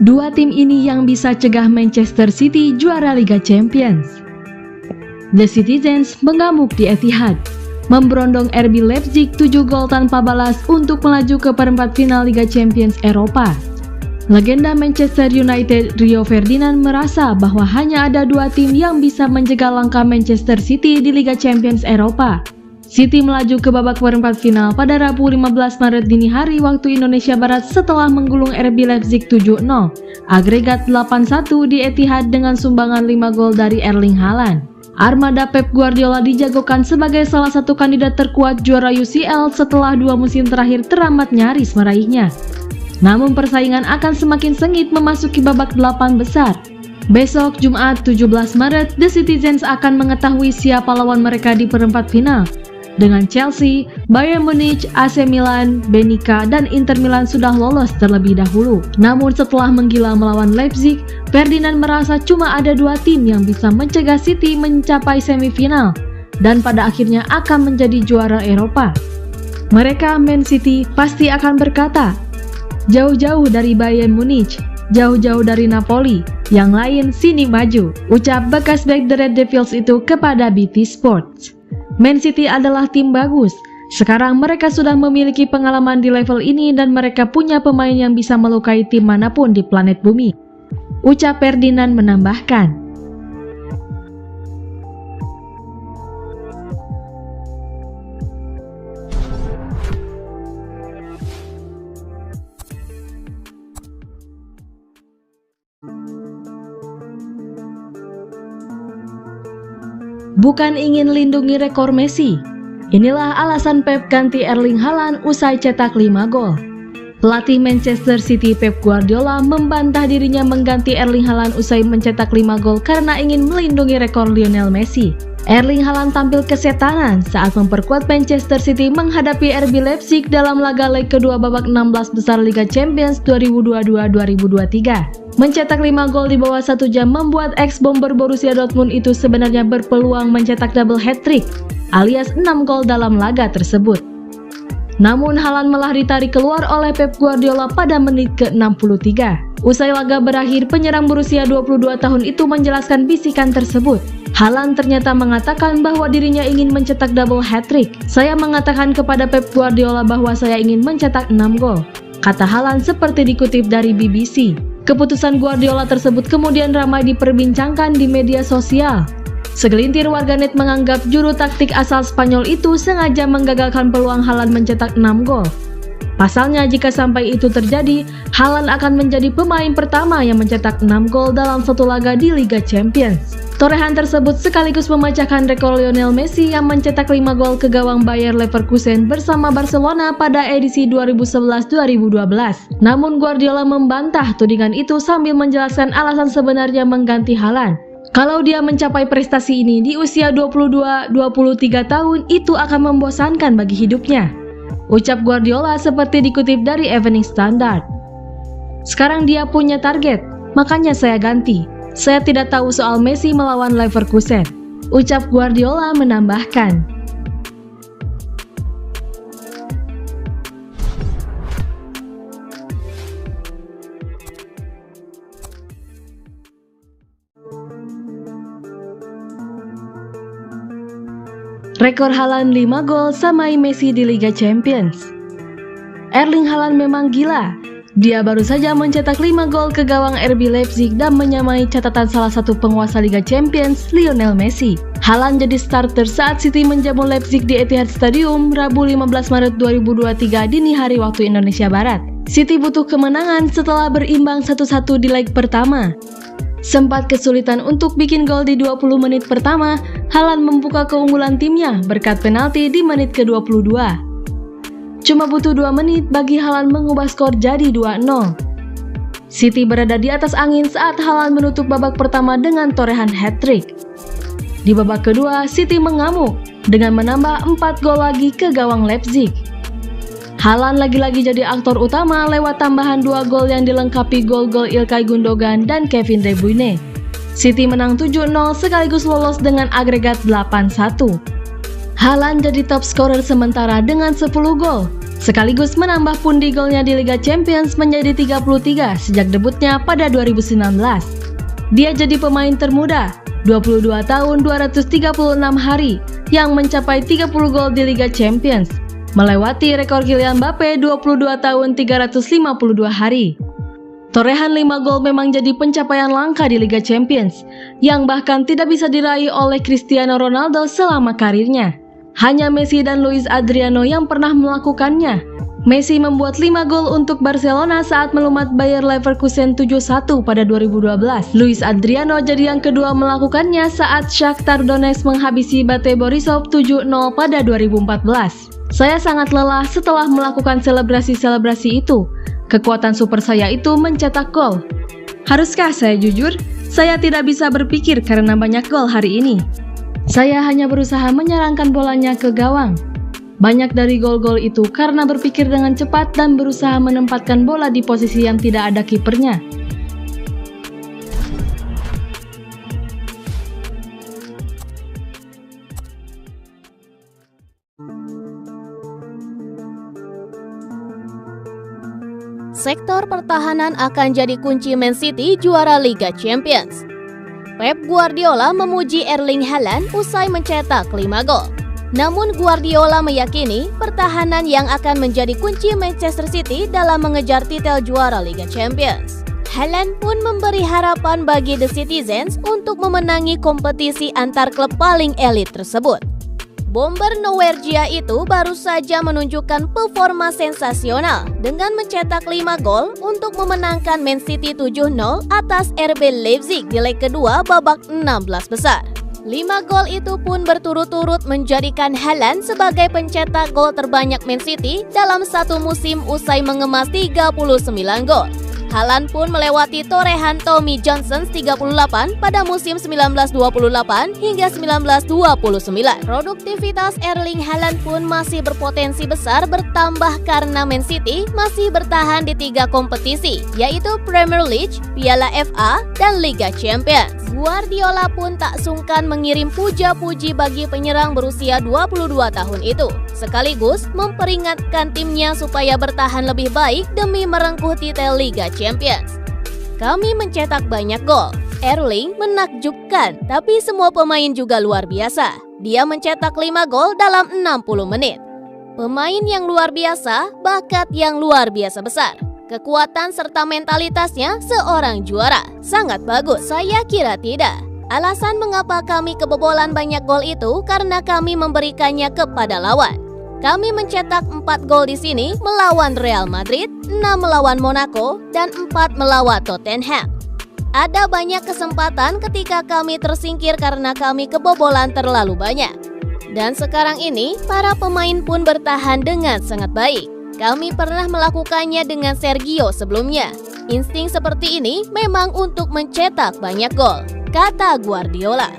Dua tim ini yang bisa cegah Manchester City juara Liga Champions. The Citizens mengamuk di Etihad, memberondong RB Leipzig 7 gol tanpa balas untuk melaju ke perempat final Liga Champions Eropa. Legenda Manchester United Rio Ferdinand merasa bahwa hanya ada dua tim yang bisa menjegal langkah Manchester City di Liga Champions Eropa. City melaju ke babak perempat final pada Rabu 15 Maret dini hari waktu Indonesia Barat setelah menggulung RB Leipzig 7-0, agregat 8-1 di Etihad dengan sumbangan 5 gol dari Erling Haaland. Armada Pep Guardiola dijagokan sebagai salah satu kandidat terkuat juara UCL setelah 2 musim terakhir teramat nyaris meraihnya. Namun persaingan akan semakin sengit memasuki babak 8 besar. Besok Jumat 17 Maret, The Citizens akan mengetahui siapa lawan mereka di perempat final. Dengan Chelsea, Bayern Munich, AC Milan, Benfica, dan Inter Milan sudah lolos terlebih dahulu. Namun setelah menggila melawan Leipzig, Ferdinand merasa cuma ada dua tim yang bisa mencegah City mencapai semifinal dan pada akhirnya akan menjadi juara Eropa. Mereka, Man City, pasti akan berkata, "Jauh-jauh dari Bayern Munich, jauh-jauh dari Napoli, yang lain sini maju," ucap bekas bek The Red Devils itu kepada BT Sports. Man City adalah tim bagus. Sekarang mereka sudah memiliki pengalaman di level ini dan mereka punya pemain yang bisa melukai tim manapun di planet bumi, ucap Ferdinand menambahkan. Bukan ingin lindungi rekor Messi. Inilah alasan Pep ganti Erling Haaland usai cetak 5 gol. Pelatih Manchester City Pep Guardiola membantah dirinya mengganti Erling Haaland usai mencetak 5 gol karena ingin melindungi rekor Lionel Messi. Erling Haaland tampil kesetanan saat memperkuat Manchester City menghadapi RB Leipzig dalam laga leg kedua babak 16 besar Liga Champions 2022-2023. Mencetak 5 gol di bawah 1 jam membuat ex-bomber Borussia Dortmund itu sebenarnya berpeluang mencetak double hat-trick alias 6 gol dalam laga tersebut. Namun Haaland malah ditarik keluar oleh Pep Guardiola pada menit ke-63. Usai laga berakhir, penyerang berusia 22 tahun itu menjelaskan bisikan tersebut. Haaland ternyata mengatakan bahwa dirinya ingin mencetak double hat-trick. "Saya mengatakan kepada Pep Guardiola bahwa saya ingin mencetak 6 gol," kata Haaland seperti dikutip dari BBC. Keputusan Guardiola tersebut kemudian ramai diperbincangkan di media sosial. Segelintir warganet menganggap juru taktik asal Spanyol itu sengaja menggagalkan peluang Haaland mencetak 6 gol. Pasalnya, jika sampai itu terjadi, Haaland akan menjadi pemain pertama yang mencetak 6 gol dalam satu laga di Liga Champions. Torehan tersebut sekaligus memecahkan rekor Lionel Messi yang mencetak 5 gol ke gawang Bayer Leverkusen bersama Barcelona pada edisi 2011-2012. Namun Guardiola membantah tudingan itu sambil menjelaskan alasan sebenarnya mengganti Haaland. Kalau dia mencapai prestasi ini di usia 22-23 tahun, itu akan membosankan bagi hidupnya, ucap Guardiola seperti dikutip dari Evening Standard. "Sekarang dia punya target, makanya saya ganti. Saya tidak tahu soal Messi melawan Leverkusen," ucap Guardiola menambahkan. Rekor Haaland 5 gol samai Messi di Liga Champions. Erling Haaland memang gila. Dia baru saja mencetak 5 gol ke gawang RB Leipzig dan menyamai catatan salah satu penguasa Liga Champions, Lionel Messi. Haaland jadi starter saat City menjamu Leipzig di Etihad Stadium Rabu 15 Maret 2023 dini hari waktu Indonesia Barat. City butuh kemenangan setelah berimbang 1-1 di leg pertama. Sempat kesulitan untuk bikin gol di 20 menit pertama, Haaland membuka keunggulan timnya berkat penalti di menit ke-22. Cuma butuh 2 menit bagi Haaland mengubah skor jadi 2-0. City berada di atas angin saat Haaland menutup babak pertama dengan torehan hat-trick. Di babak kedua, City mengamuk dengan menambah 4 gol lagi ke gawang Leipzig. Haaland lagi-lagi jadi aktor utama lewat tambahan 2 gol yang dilengkapi gol-gol Ilkay Gundogan dan Kevin De Bruyne. City menang 7-0 sekaligus lolos dengan agregat 8-1. Haaland jadi top scorer sementara dengan 10 gol. sekaligus menambah pundi golnya di Liga Champions menjadi 33 sejak debutnya pada 2019. Dia jadi pemain termuda, 22 tahun 236 hari, yang mencapai 30 gol di Liga Champions, melewati rekor Kylian Mbappe 22 tahun 352 hari. Torehan 5 gol memang jadi pencapaian langka di Liga Champions, yang bahkan tidak bisa diraih oleh Cristiano Ronaldo selama karirnya. Hanya Messi dan Luis Adriano yang pernah melakukannya. Messi membuat 5 gol untuk Barcelona saat melumat Bayer Leverkusen 7-1 pada 2012. Luis Adriano jadi yang kedua melakukannya saat Shakhtar Donetsk menghabisi Bate Borisov 7-0 pada 2014. Saya sangat lelah setelah melakukan selebrasi-selebrasi itu. Kekuatan super saya itu mencetak gol. Haruskah saya jujur? Saya tidak bisa berpikir karena banyak gol hari ini. Saya hanya berusaha menyerangkan bolanya ke gawang. Banyak dari gol-gol itu karena berpikir dengan cepat dan berusaha menempatkan bola di posisi yang tidak ada kipernya. Sektor pertahanan akan jadi kunci Man City juara Liga Champions. Pep Guardiola memuji Erling Haaland usai mencetak 5 gol. Namun Guardiola meyakini pertahanan yang akan menjadi kunci Manchester City dalam mengejar titel juara Liga Champions. Haaland pun memberi harapan bagi The Citizens untuk memenangi kompetisi antar klub paling elit tersebut. Bomber Norwegia itu baru saja menunjukkan performa sensasional dengan mencetak 5 gol untuk memenangkan Man City 7-0 atas RB Leipzig di leg kedua babak 16 besar. 5 gol itu pun berturut-turut menjadikan Haaland sebagai pencetak gol terbanyak Man City dalam satu musim usai mengemas 39 gol. Haaland pun melewati torehan Tommy Johnson 38 pada musim 1928 hingga 1929. Produktivitas Erling Haaland pun masih berpotensi besar bertambah karena Man City masih bertahan di 3 kompetisi, yaitu Premier League, Piala FA, dan Liga Champions. Guardiola pun tak sungkan mengirim puja-puji bagi penyerang berusia 22 tahun itu, sekaligus memperingatkan timnya supaya bertahan lebih baik demi merengkuh titel Liga Champions. Kami mencetak banyak gol. Erling menakjubkan, tapi semua pemain juga luar biasa. Dia mencetak 5 gol dalam 60 menit. Pemain yang luar biasa, bakat yang luar biasa besar. Kekuatan serta mentalitasnya seorang juara. Sangat bagus. Saya kira tidak. Alasan mengapa kami kebobolan banyak gol itu karena kami memberikannya kepada lawan. Kami mencetak 4 gol di sini melawan Real Madrid, 6 melawan Monaco, dan 4 melawan Tottenham. Ada banyak kesempatan ketika kami tersingkir karena kami kebobolan terlalu banyak. Dan sekarang ini, para pemain pun bertahan dengan sangat baik. Kami pernah melakukannya dengan Sergio sebelumnya. Insting seperti ini memang untuk mencetak banyak gol, kata Guardiola.